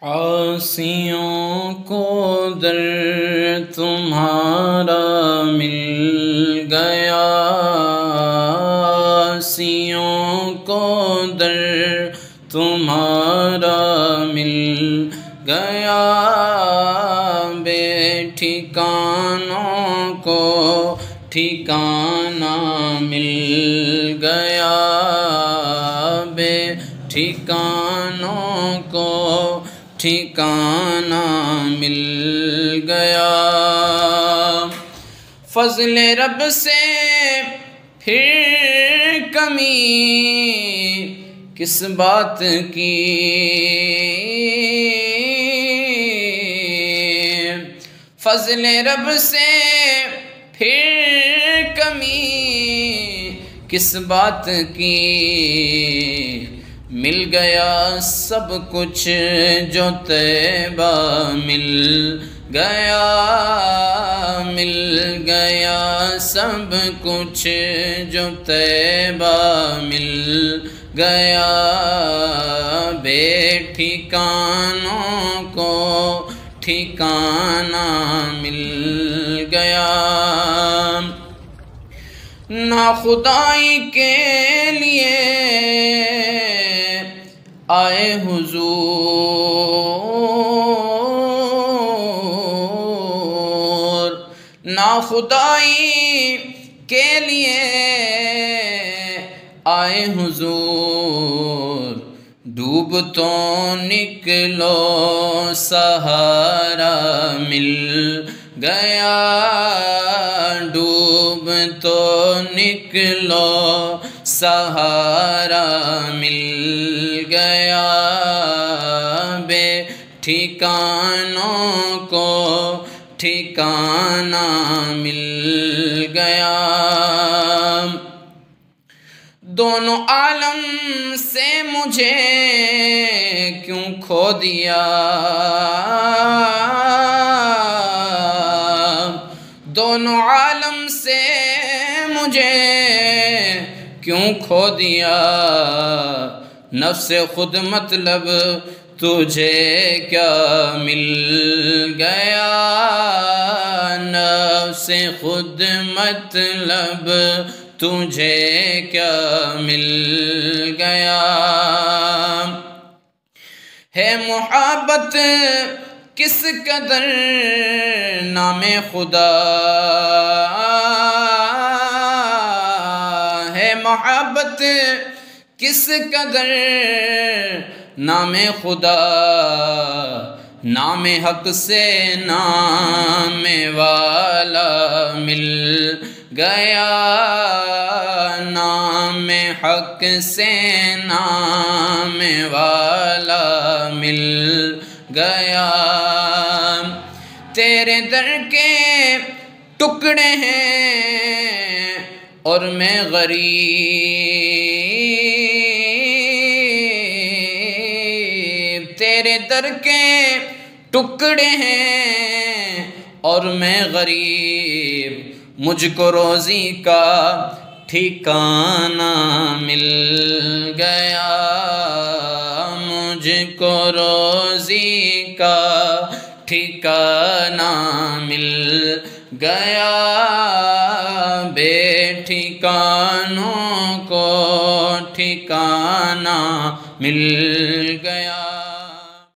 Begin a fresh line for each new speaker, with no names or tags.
عاصیوں کو در تمہارا مل گیا، عاصیوں کو در تمہارا مل گیا، بے ٹھکانوں کو ٹھکانہ مل گیا، بے ٹھکانوں کو ٹھکانہ مل گیا۔ فضل رب سے پھر کمی کس بات کی، فضل رب سے پھر کمی کس بات کی، مل گیا سب کچھ جو طیبہ مل گیا، مل گیا سب کچھ جو طیبہ مل گیا، بے ٹھکانوں کو ٹھکانہ مل گیا۔ ناخدائی کے لیے آئے حضور، ناخدائی کے لیے آئے حضور، ڈوب تو نکلو سہارا مل گیا، ڈوب تو نکلو سہارا مل گیا، بے ٹھکانوں کو ٹھکانہ مل گیا۔ دونوں عالم سے مجھے کیوں کھو دیا، دونوں عالم سے مجھے کیوں کھو دیا، نفس خود مطلب تجھے کیا مل گیا، نفس خود مطلب تجھے کیا مل گیا۔ ہے محبت کس قدر نام خدا، ہے محبت کس قدر نام خدا، نام حق سے نام والا مل گیا، نام حق سے نام والا مل گیا، تیرے در کے ٹکڑے ہیں اور میں غریب، تیرے در کے ٹکڑے ہیں اور میں غریب، مجھ کو روزی کا ٹھکانہ مل گیا، مجھ کو روزی کا ٹھکانہ مل گیا، بے ٹھکانوں کو ٹھکانہ مل